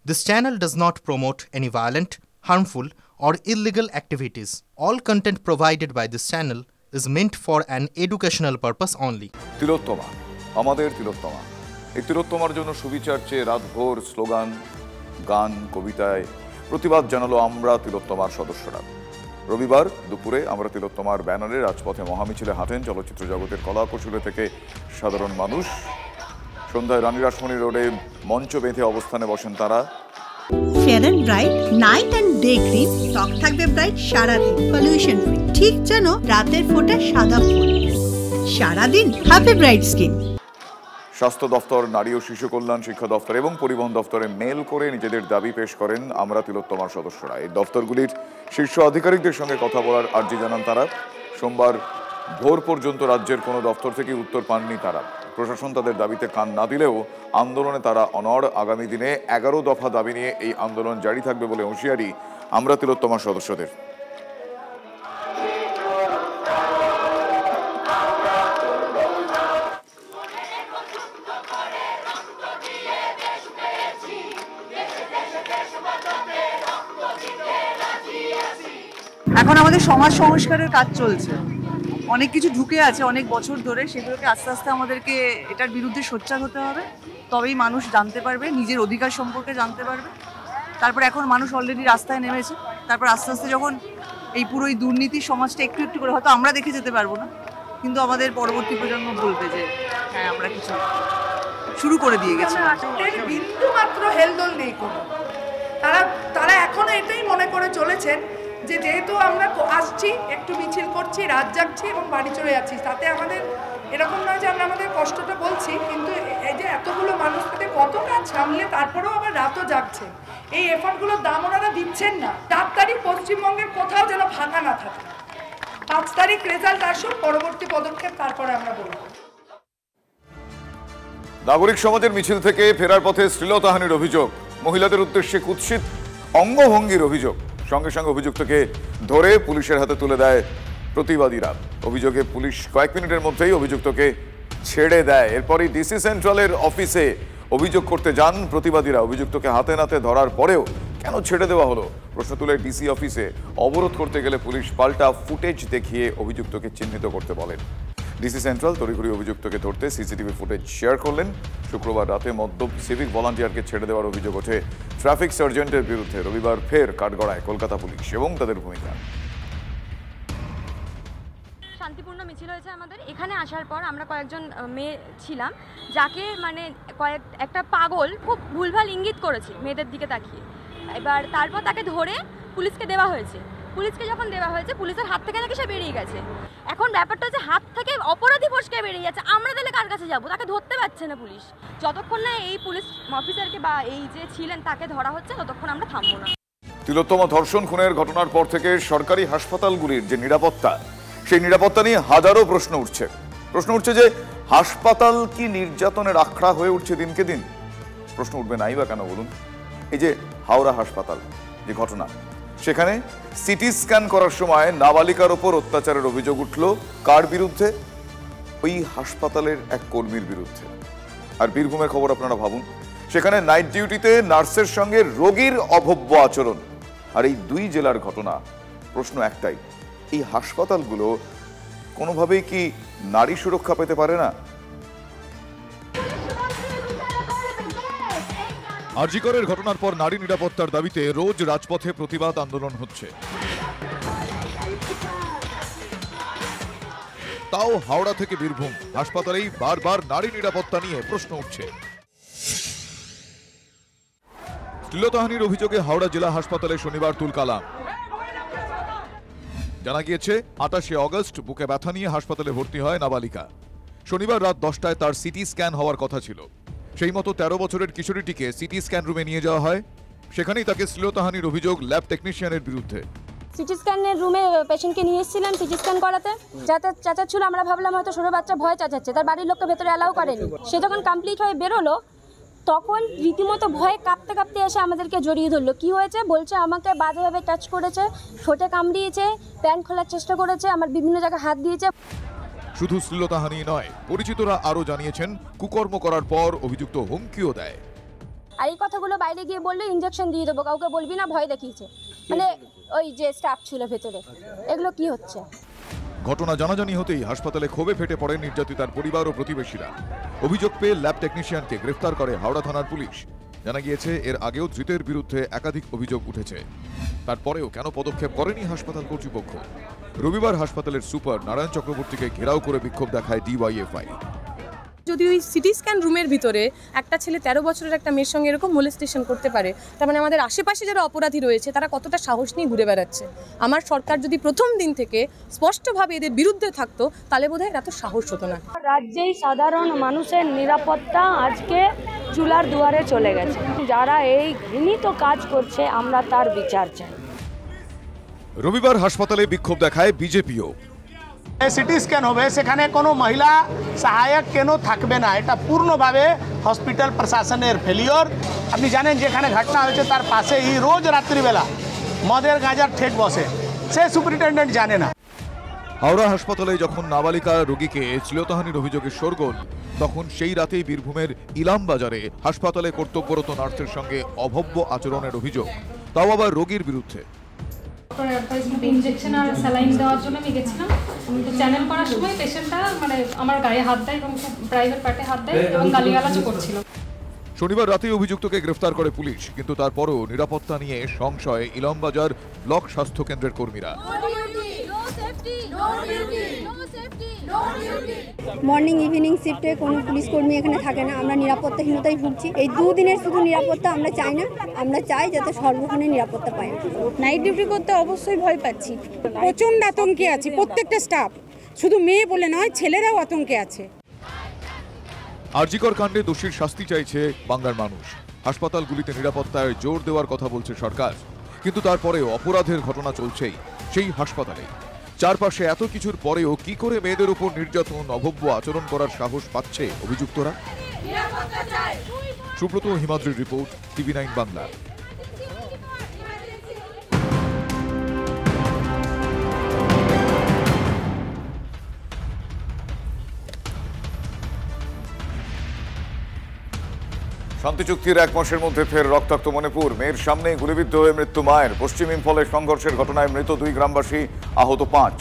This channel does not promote any violent, harmful, or illegal activities. All content provided by this channel is meant for an educational purpose only. তিলোত্তমা আমাদের তিলোত্তমা এই তিলোত্তমার জন্য সুবিচার চেয়ে রাতভর slogan গান কবিতায় প্রতিবাদ জানালো আমরা তিলোত্তমার সদস্যরা। রবিবার দুপুরে আমরা তিলোত্তমার ব্যানারে রাজপথে মহামিছিলে হাঁটেন চলচ্চিত্র জগতের কলা কৌশলে থেকে সাধারণ মানুষ। সন্ধ্যায় রানী রাসমণি রোডে মঞ্চ বেঁধে অবস্থানে বসেন তারা। Fair and bright night and day cream ত্বক থাকবে ব্রাইট সারাদিন, পলিউশন ফ্রি, ঠিক যেন রাতের ফোঁটা সাদা ফুল। সারাদিন হ্যাপি ব্রাইট স্কিন। স্বাস্থ্য দফতর, নারী ও শিশু কল্যাণ, শিক্ষা দফতর এবং পরিবহন দফতরে মেল করে নিজেদের দাবি পেশ করেন আমরা তিলোত্তমার সদস্যরা। এই দফতরগুলির শীর্ষ আধিকারিকদের সঙ্গে কথা বলার আর্জি জানান তারা। সোমবার ভোর পর্যন্ত রাজ্যের কোনো দফতর থেকে উত্তর পাননি তারা। প্রশাসন তাদের দাবিতে কান না দিলেও আন্দোলনে তারা অনড়। আগামী দিনে 11 দফা দাবি নিয়ে এই আন্দোলন জারি থাকবে বলে হুঁশিয়ারি আমরা তিলোত্তমার সদস্যদের। এখন আমাদের সমাজ সংস্কারের কাজ চলছে, অনেক কিছু ঢুকে আছে অনেক বছর ধরে, সেগুলোকে আস্তে আস্তে আমাদেরকে এটার বিরুদ্ধে সোচ্চার হতে হবে, তবেই মানুষ জানতে পারবে, নিজের অধিকার সম্পর্কে জানতে পারবে। তারপর এখন মানুষ অলরেডি রাস্তায় নেমেছে, তারপর আস্তে আস্তে যখন এই পুরো এই দুর্নীতির সমাজটা একটু একটু করে, হয়তো আমরা দেখে যেতে পারবো না, কিন্তু আমাদের পরবর্তী প্রজন্ম বলবে যে হ্যাঁ আমরা কিছু শুরু করে দিয়ে গেছি। বিন্দু মাত্র হেলদোল নেই কোনো। তারা এখনো এটাই মনে করে চলেছেন যে যেহেতু আমরা আসছি, একটু মিছিল করছি, রাত জাগছি এবং বাড়ি চলে যাচ্ছি, তাতে আমাদের এরকম নয় যে আমরা আমাদের কষ্টটা বলছি, কিন্তু এই যে এতগুলো মানুষ থেকে কত কাজ সামলে তারপরেও আবার রাতও জাগছে, এই এফার্টগুলোর দাম ওনারা দিচ্ছেন না। 4 তারিখ পশ্চিমবঙ্গের কোথাও যেন ফাঁকা না থাকে। 5 তারিখ রেজাল্ট আসুক, পরবর্তী পদক্ষেপ তারপরে আমরা বলব। নাগরিক সমাজের মিছিল থেকে ফেরার পথে শ্লীলতাহানির অভিযোগ, মহিলাদের উদ্দেশ্যে কুৎসিত অঙ্গভঙ্গির অভিযোগ। সঙ্গে সঙ্গে অভিযুক্তকে ধরে পুলিশের হাতে তুলে দেয় প্রতিবাদীরা। অভিযোগে পুলিশ কয়েক মিনিটের মধ্যেই অভিযুক্তকে ছেড়ে দেয়। এরপরই ডিসি সেন্ট্রালের অফিসে অভিযোগ করতে যান প্রতিবাদীরা। অভিযুক্তকে হাতে নাতে ধরার পরেও কেন ছেড়ে দেওয়া হলো প্রশ্ন তুলে ডিসি অফিসে অবরোধ করতে গেলে পুলিশ পাল্টা ফুটেজ দেখিয়ে অভিযুক্তকে চিহ্নিত করতে বলেন। ডিসি সেন্ট্রাল তড়িঘড়ি অভিযুক্তকে ধরতে সিসিটিভি ফুটেজ শেয়ার করলেন। শুক্রবার রাতে মদ্যপ সিভিক ভলান্টিয়ারকে ছেড়ে দেওয়ার অভিযোগ ওঠে ট্রাফিক সার্জেন্টের বিরুদ্ধে। রবিবার ফের কাঠগড়ায় কলকাতা পুলিশ এবং তাদের ভূমিকা। শান্তিপূর্ণ মিছিল হয়েছে আমাদের এখানে আসার পর। আমরা কয়েকজন মেয়ে ছিলাম, যাকে মানে একটা পাগল খুব ভুলভাল ইঙ্গিত করেছে মেয়েদের দিকে তাকিয়ে। এবার তারপর তাকে ধরে পুলিশকে দেওয়া হয়েছে। পুলিশকে যখন দেওয়া হয়েছে, পুলিশের হাত থেকে নাকি সে বেরিয়ে গেছে। এখন ব্যাপারটা হচ্ছে হাত থেকে অপরাধী ফসকে বেরিয়ে যাচ্ছে, আমরা তাহলে কার কাছে যাবো? তাকে ধরতে পারছে না পুলিশ। যতক্ষণ না এই পুলিশ অফিসারকে বা এই যে ছিলেন তাকে ধরা হচ্ছে, ততক্ষণ আমরা থামবো না। তিলোত্তমা ধর্ষণ খুনের ঘটনার পর থেকে সরকারি হাসপাতালগুলির যে নিরাপত্তা, সেই নিরাপত্তা নিয়ে হাজারো প্রশ্ন উঠছে যে হাসপাতাল কি নির্যাতনের আখড়া হয়ে উঠছে দিনকে দিন? প্রশ্ন উঠবে নাই বা কেন বলুন? এই যে হাওড়া হাসপাতাল যে ঘটনা, সেখানে সিটি স্ক্যান করার সময় নাবালিকার ওপর অত্যাচারের অভিযোগ উঠল কার বিরুদ্ধে? ওই হাসপাতালের এক কর্মীর বিরুদ্ধে। আর বীরভূমের খবর আপনারা ভাবুন, সেখানে নাইট ডিউটিতে নার্সের সঙ্গে রোগীর অভব্য আচরণ। আর এই 2 জেলার ঘটনা। প্রশ্ন একটাই, এই হাসপাতালগুলো কোনোভাবেই কি নারী সুরক্ষা পেতে পারে না? আরজি করের ঘটনার পর নারী নিরাপত্তার দাবিতে রোজ রাজপথে প্রতিবাদ আন্দোলন হচ্ছে। তাও হাওড়া থেকে বীরভূম হাসপাতালেই বারবার নারী নিরাপত্তা নিয়ে প্রশ্ন উঠছে। শ্লীলতাহানির অভিযোগে হাওড়া জেলা হাসপাতালে শনিবার তুলকালাম। জানা গিয়েছে 28 অগস্ট বুকে ব্যথা নিয়ে হাসপাতালে ভর্তি হয় নাবালিকা। শনিবার রাত 10টায় তার সিটি স্ক্যান হওয়ার কথা ছিল। সেই মতো 13 বছরের কিশোরীটিকে সিটি স্ক্যান রুমে নিয়ে যাওয়া হয়। সেখানেই তাকে শ্লীলতাহানির অভিযোগ ল্যাব টেকনিশিয়ানের বিরুদ্ধে। সিটি স্ক্যানের রুমে পেশেন্টকে নিয়ে এসেছিলাম সিটি স্ক্যান করাতে। যাতে চাচাচ্ছিল, আমরা ভাবলাম হয়তো ছোটো বাচ্চা ভয় চাচাচ্ছে, তার বাড়ির লোককে ভেতরে অ্যালাউ করেনি। সে যখন কমপ্লিট হয়ে বেরোলো, তখন রীতিমতো ভয়ে কাঁপতে কাঁপতে এসে আমাদেরকে জড়িয়ে ধরলো। কি হয়েছে বলছে, আমাকে বাজেভাবে টাচ করেছে, ঠোঁটে কামড়িয়েছে, প্যান্ট খোলার চেষ্টা করেছে, আমার বিভিন্ন জায়গায় হাত দিয়েছে। শুধু শ্লীলতাহানি নয়, পরিচিতরা আরও জানিয়েছেন কুকর্ম করার পর অভিযুক্ত হুমকিও দেয়। আর এই কথাগুলো বাইরে গিয়ে বললে ইঞ্জেকশন দিয়ে দেবো, কাউকে বলবি না, ভয় দেখিয়েছে। মানে ওই যে স্টাফ ছিল ভেতরে, এগুলো কি হচ্ছে? ঘটনা জানাজানি হতেই হাসপাতালে ক্ষোভে ফেটে পড়েন নির্যাতিতার পরিবার ও প্রতিবেশীরা। অভিযোগ পেয়ে ল্যাব টেকনিশিয়ানকে গ্রেফতার করে হাওড়া থানার পুলিশ। জানা গিয়েছে এর আগেও ধৃতের বিরুদ্ধে একাধিক অভিযোগ উঠেছে। তারপরেও কেন পদক্ষেপ করেনি হাসপাতাল কর্তৃপক্ষ? রবিবার হাসপাতালের সুপার নারায়ণ চক্রবর্তীকে ঘেরাও করে বিক্ষোভ দেখায় ডিওয়াইএফআই। যদি ওই সিটি স্ক্যান রুমের ভিতরে একটা ছেলে 13 বছরের একটা মেয়ের সঙ্গে এরকম মোলেস্টেশন করতে পারে, তার মানে আমাদের আশেপাশে যারা অপরাধী রয়েছে তারা কতটা সাহস নিয়ে ঘুরে বেড়াচ্ছে। আমার সরকার যদি প্রথম দিন থেকে স্পষ্টভাবে এদের বিরুদ্ধে থাকতো তাহলে বোধহয় এত সাহস হতো না। রাজ্যেই সাধারণ মানুষের নিরাপত্তা আজকে চুলার দুয়ারে চলে গেছে। যারা এই ঘৃণিত কাজ করছে আমরা তার বিচার চাই। রবিবার হাসপাতালে বিক্ষোভ দেখায় বিজেপিও। সিটি স্ক্যান হবে, সেখানে কোনো মহিলা সহায়ক কেন থাকবে না, এটা পূর্ণভাবে হসপিটাল প্রশাসনের ফেলিওর। আপনি জানেন যেখানে ঘটনা হয়েছে তার পাশেই রোজ রাত্রিবেলা মদের গাঁজার ঠেক বসে, সে সুপারিনটেন্ডেন্ট জানে না। হাওড়া হাসপাতালে যখন নাবালিকা রোগীকে শ্লীলতাহানির অভিযোগে শোরগোল, তখন সেই রাতেই বীরভূমের ইলাম বাজারে হাসপাতালে কর্তব্যরত নার্সের সঙ্গে অভব্য আচরণের অভিযোগ, তাও আবার রোগীর বিরুদ্ধে। ইনজেকশন আর স্যালাইন দেওয়ার জন্য আমি গেছিলাম, চ্যানেল করার সময় পেশেন্টটা মানে আমার গায়ে হাত দেয় এবং খুব প্রাইভেট পার্টে হাত দেয় এবং গালিগালাজও করছিল। শনিবার রাতেই অভিযুক্তকে গ্রেফতার করে পুলিশ, কিন্তু তারপরও নিরাপত্তা নিয়ে সংশয়ে ইলামবাজার ব্লক স্বাস্থ্য কেন্দ্রের কর্মীরা। মর্নিং ইভিনিং শিফটে কোনো পুলিশ কর্মী এখানে থাকে না, আমরা নিরাপত্তাহীনতায় ভুগছি। এই দুদিনের শুধু নিরাপত্তা আমরা চাই না, আমরা চাই যাতে সর্বক্ষণে নিরাপত্তা পাই। নাইট ডিউটি করতে অবশ্যই ভয় পাচ্ছি, প্রচণ্ড আতঙ্কে আছি প্রত্যেকটা স্টাফ, শুধু মেয়ে বলে নয় ছেলেরাও আতঙ্কে আছে। আরজিকর কাণ্ডে দোষীর শাস্তি চাইছে বাংলার মানুষ। হাসপাতালগুলিতে নিরাপত্তায় জোর দেওয়ার কথা বলছে সরকার, কিন্তু তারপরেও অপরাধের ঘটনা চলছেই সেই হাসপাতালে। চারপাশে এত কিছুর পরেও কি করে মেয়েদের উপর নির্যাতন, অভব্য আচরণ করার সাহস পাচ্ছে অভিযুক্তরা? সুব্রত হিমাদ্রির রিপোর্ট, TV9 বাংলা। শান্তি চুক্তির 1 মাসের মধ্যে ফের রক্তাক্ত মণিপুর। মেয়ের সামনে গুলিবিদ্ধ হয়ে মৃত্যু মায়ের। পশ্চিম ইম্ফলে সংঘর্ষের ঘটনায় মৃত 2 গ্রামবাসী, আহত 5।